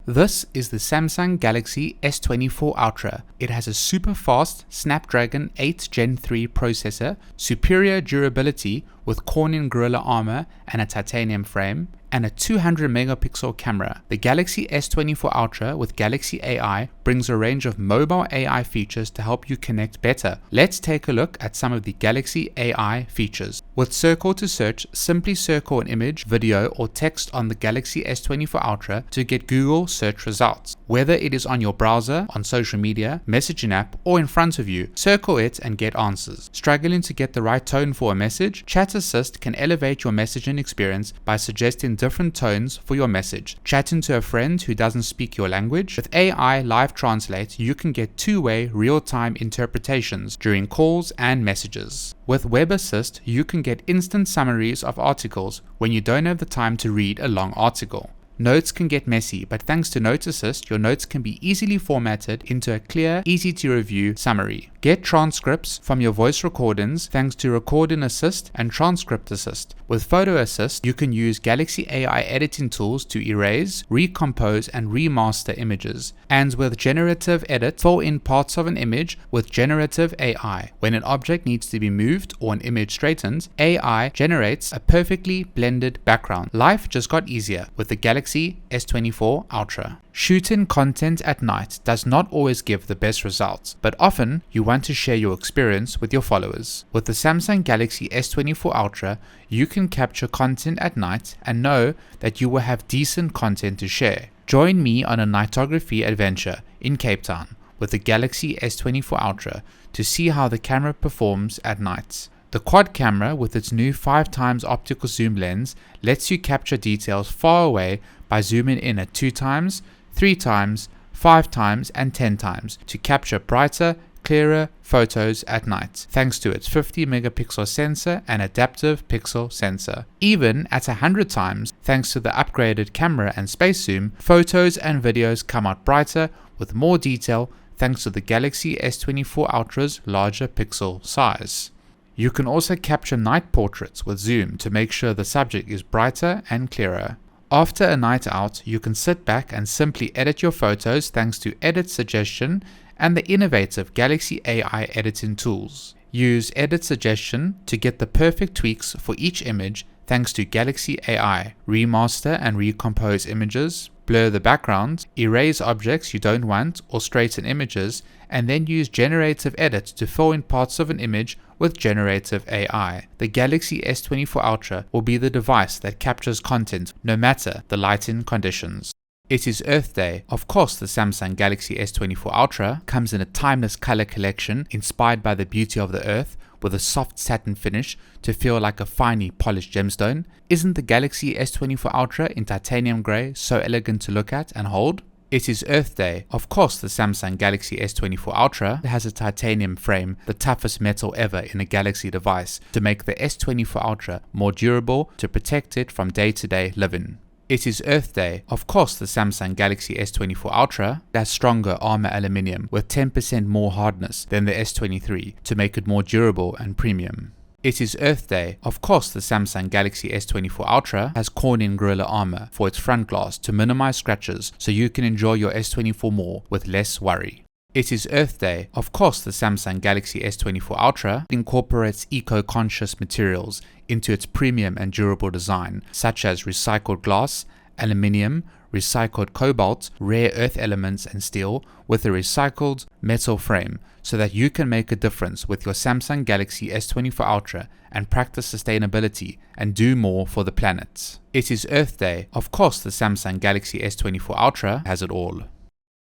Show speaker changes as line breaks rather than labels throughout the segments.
This is the Samsung Galaxy S24 Ultra. It has a super fast Snapdragon 8 Gen 3 processor, superior durability with Corning Gorilla armor and a titanium frame, and a 200 megapixel camera. The Galaxy S24 Ultra with Galaxy AI brings a range of mobile AI features to help you connect better. Let's take a look at some of the Galaxy AI features. With Circle to search, simply circle an image, video, or text on the Galaxy S24 Ultra to get Google search results. Whether it is on your browser, on social media, messaging app, or in front of you, circle it and get answers. Struggling to get the right tone for a message? Chat Assist can elevate your messaging experience by suggesting different tones for your message. Chatting to a friend who doesn't speak your language? With AI Live Translate, you can get two-way real-time interpretations during calls and messages. With Web Assist, you can get instant summaries of articles when you don't have the time to read a long article. Notes can get messy, but thanks to Note Assist, your notes can be easily formatted into a clear, easy-to-review summary. Get transcripts from your voice recordings thanks to Recording Assist and Transcript Assist. With Photo Assist, you can use Galaxy AI editing tools to erase, recompose, and remaster images. And with Generative Edit, fill in parts of an image with Generative AI. When an object needs to be moved or an image straightened, AI generates a perfectly blended background. Life just got easier with the Galaxy S24 Ultra. Shooting content at night does not always give the best results, but often you want to share your experience with your followers. With the Samsung Galaxy S24 Ultra, you can capture content at night and know that you will have decent content to share. Join me on a nightography adventure in Cape Town with the Galaxy S24 Ultra to see how the camera performs at night. The quad camera with its new 5x optical zoom lens lets you capture details far away by zooming in at 2x, 3x, 5x and 10x to capture brighter, clearer photos at night, thanks to its 50 megapixel sensor and adaptive pixel sensor. Even at 100x, thanks to the upgraded camera and space zoom, photos and videos come out brighter with more detail thanks to the Galaxy S24 Ultra's larger pixel size. You can also capture night portraits with zoom to make sure the subject is brighter and clearer. After a night out, you can sit back and simply edit your photos thanks to Edit Suggestion and the innovative Galaxy AI editing tools. Use Edit Suggestion to get the perfect tweaks for each image thanks to Galaxy AI. Remaster and recompose images, blur the background, erase objects you don't want or straighten images, and then use Generative Edit to fill in parts of an image with Generative AI. The Galaxy S24 Ultra will be the device that captures content no matter the lighting conditions. It is Earth Day. Of course, the Samsung Galaxy S24 Ultra comes in a timeless color collection inspired by the beauty of the Earth with a soft satin finish to feel like a finely polished gemstone. Isn't the Galaxy S24 Ultra in titanium grey so elegant to look at and hold? It is Earth Day. Of course, the Samsung Galaxy S24 Ultra has a titanium frame, the toughest metal ever in a Galaxy device, to make the S24 Ultra more durable to protect it from day-to-day living. It is Earth Day. Of course, the Samsung Galaxy S24 Ultra has stronger armor aluminium with 10% more hardness than the S23 to make it more durable and premium. It is Earth Day. Of course, the Samsung Galaxy S24 Ultra has Corning Gorilla armor for its front glass to minimize scratches so you can enjoy your S24 more with less worry. It is Earth Day. Of course, the Samsung Galaxy S24 Ultra incorporates eco-conscious materials into its premium and durable design, such as recycled glass, aluminium, recycled cobalt, rare earth elements and steel with a recycled metal frame so that you can make a difference with your Samsung Galaxy S24 Ultra and practice sustainability and do more for the planet. It is Earth Day. Of course, the Samsung Galaxy S24 Ultra has it all.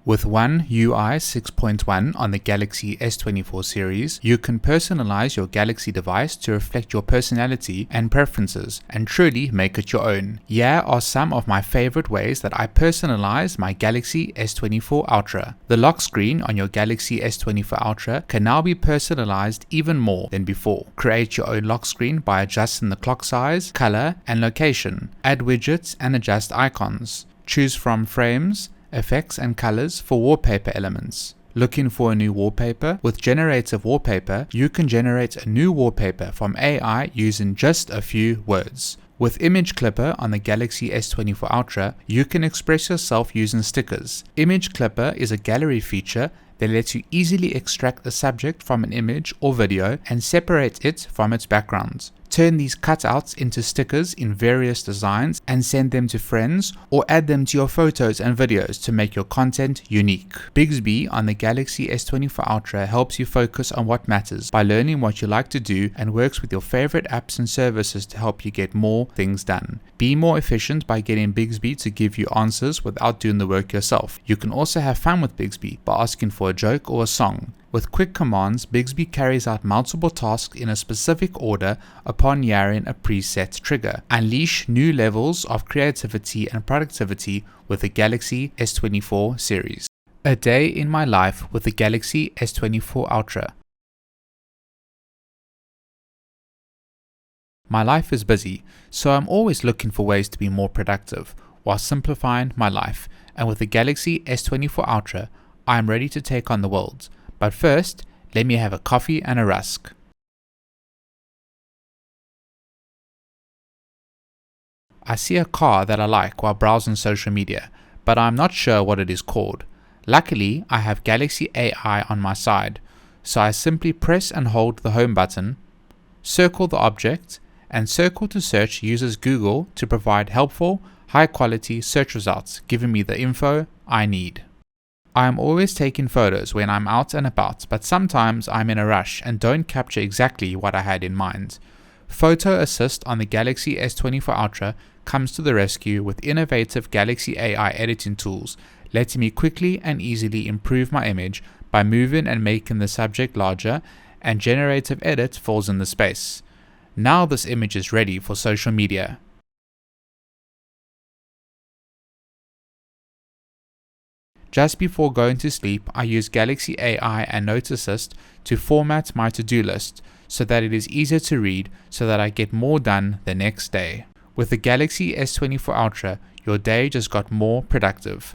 With One UI 6.1 on the Galaxy S24 series, you can personalize your Galaxy device to reflect your personality and preferences and truly make it your own. Here are some of my favorite ways that I personalize my Galaxy S24 Ultra. The lock screen on your Galaxy S24 Ultra can now be personalized even more than before. Create your own lock screen by adjusting the clock size, color, and location. Add widgets and adjust icons. Choose from frames, effects and colors for wallpaper elements. Looking for a new wallpaper? With Generative Wallpaper, you can generate a new wallpaper from AI using just a few words. With Image Clipper on the Galaxy S24 Ultra, you can express yourself using stickers. Image Clipper is a gallery feature that lets you easily extract a subject from an image or video and separate it from its background. Turn these cutouts into stickers in various designs and send them to friends, or add them to your photos and videos to make your content unique. Bixby on the Galaxy S24 Ultra helps you focus on what matters by learning what you like to do and works with your favorite apps and services to help you get more things done. Be more efficient by getting Bixby to give you answers without doing the work yourself. You can also have fun with Bixby by asking for a joke or a song. With quick commands, Bixby carries out multiple tasks in a specific order upon hearing a preset trigger. Unleash new levels of creativity and productivity with the Galaxy S24 series. A day in my life with the Galaxy S24 Ultra. My life is busy, so I'm always looking for ways to be more productive while simplifying my life, and with the Galaxy S24 Ultra, I am ready to take on the world. But first, let me have a coffee and a rusk. I see a car that I like while browsing social media, but I'm not sure what it is called. Luckily, I have Galaxy AI on my side, so I simply press and hold the home button, circle the object, and circle to search uses Google to provide helpful, high-quality search results, giving me the info I need. I am always taking photos when I'm out and about, but sometimes I'm in a rush and don't capture exactly what I had in mind. Photo Assist on the Galaxy S24 Ultra comes to the rescue with innovative Galaxy AI editing tools, letting me quickly and easily improve my image by moving and making the subject larger, and Generative Edit fills in the space. Now this image is ready for social media. Just before going to sleep, I use Galaxy AI and Note Assist to format my to-do list so that it is easier to read so that I get more done the next day. With the Galaxy S24 Ultra, your day just got more productive.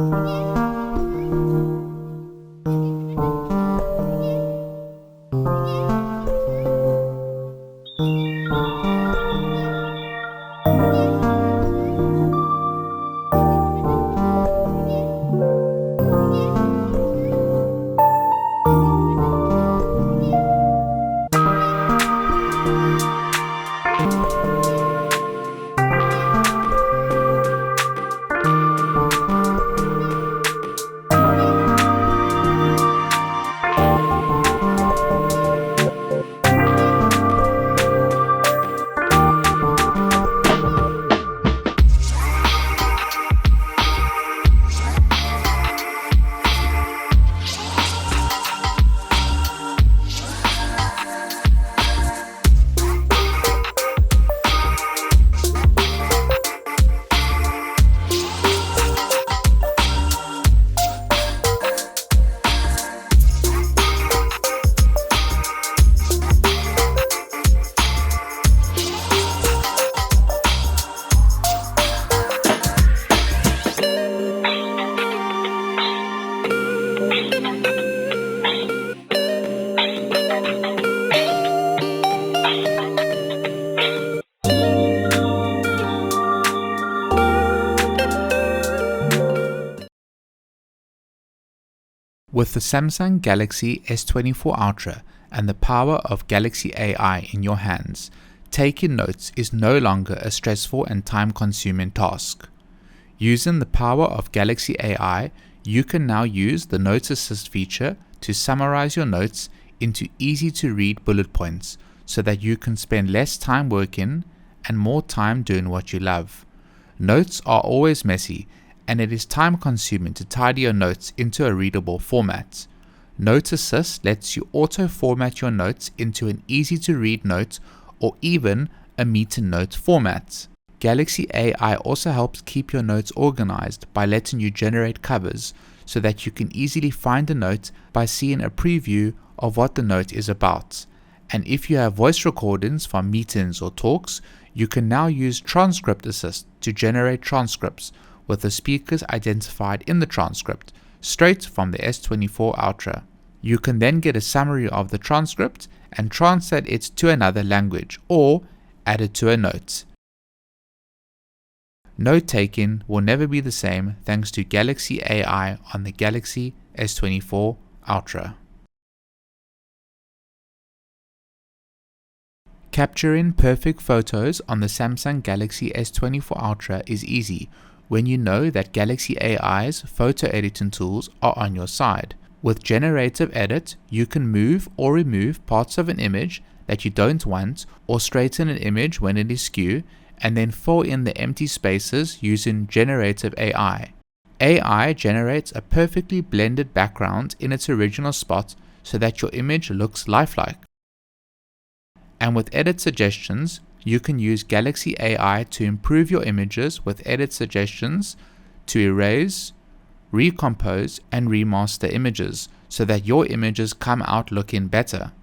With the Samsung Galaxy S24 Ultra and the power of Galaxy AI in your hands, taking notes is no longer a stressful and time-consuming task. Using the power of Galaxy AI, you can now use the Note Assist feature to summarize your notes into easy-to-read bullet points so that you can spend less time working and more time doing what you love. Notes are always messy, and it is time-consuming to tidy your notes into a readable format. Note Assist lets you auto-format your notes into an easy-to-read note or even a meeting note format. Galaxy AI also helps keep your notes organized by letting you generate covers so that you can easily find a note by seeing a preview of what the note is about. And if you have voice recordings from meetings or talks, you can now use Transcript Assist to generate transcripts with the speakers identified in the transcript, straight from the S24 Ultra. You can then get a summary of the transcript and translate it to another language or add it to a note. Note-taking will never be the same thanks to Galaxy AI on the Galaxy S24 Ultra. Capturing perfect photos on the Samsung Galaxy S24 Ultra is easy when you know that Galaxy AI's photo editing tools are on your side. With Generative Edit, you can move or remove parts of an image that you don't want, or straighten an image when it is skew, and then fill in the empty spaces using Generative AI. AI generates a perfectly blended background in its original spot so that your image looks lifelike. And with edit suggestions, you can use Galaxy AI to improve your images with edit suggestions to erase, recompose, and remaster images so that your images come out looking better.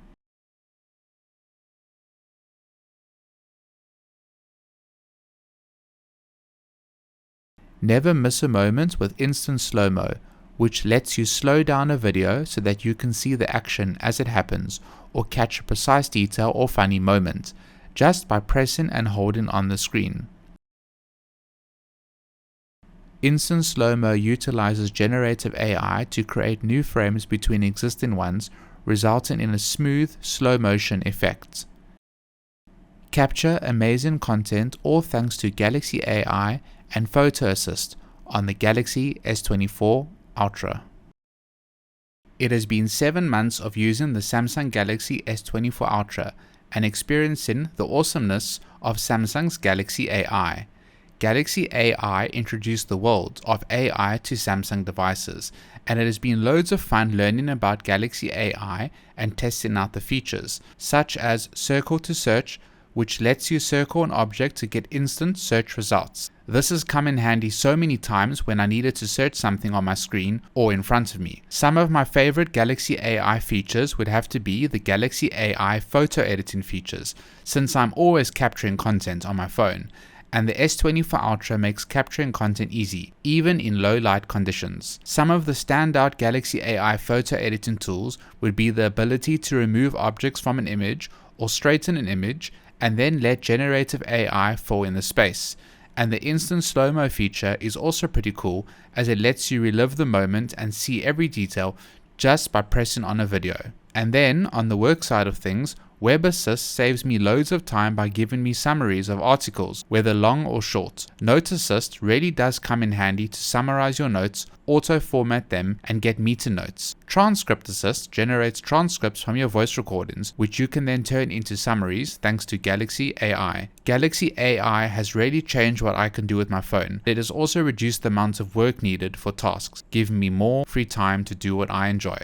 Never miss a moment with instant Slo-mo, which lets you slow down a video so that you can see the action as it happens or catch a precise detail or funny moment, just by pressing and holding on the screen. Instant Slo-mo utilizes Generative AI to create new frames between existing ones, resulting in a smooth, slow motion effect. Capture amazing content all thanks to Galaxy AI and Photo Assist on the Galaxy S24 Ultra. It has been 7 months of using the Samsung Galaxy S24 Ultra and experiencing the awesomeness of Samsung's Galaxy AI. Galaxy AI introduced the world of AI to Samsung devices, and it has been loads of fun learning about Galaxy AI and testing out the features, such as Circle to Search, which lets you circle an object to get instant search results. This has come in handy so many times when I needed to search something on my screen or in front of me. Some of my favorite Galaxy AI features would have to be the Galaxy AI photo editing features, since I'm always capturing content on my phone, and the S24 Ultra makes capturing content easy, even in low light conditions. Some of the standout Galaxy AI photo editing tools would be the ability to remove objects from an image or straighten an image, and then let Generative AI fill in the space. And the instant Slo-mo feature is also pretty cool, as it lets you relive the moment and see every detail just by pressing on a video. And then, on the work side of things, Web Assist saves me loads of time by giving me summaries of articles, whether long or short. Note Assist really does come in handy to summarize your notes, auto-format them, and get meter notes. Transcript Assist generates transcripts from your voice recordings, which you can then turn into summaries thanks to Galaxy AI. Galaxy AI has really changed what I can do with my phone. It has also reduced the amount of work needed for tasks, giving me more free time to do what I enjoy.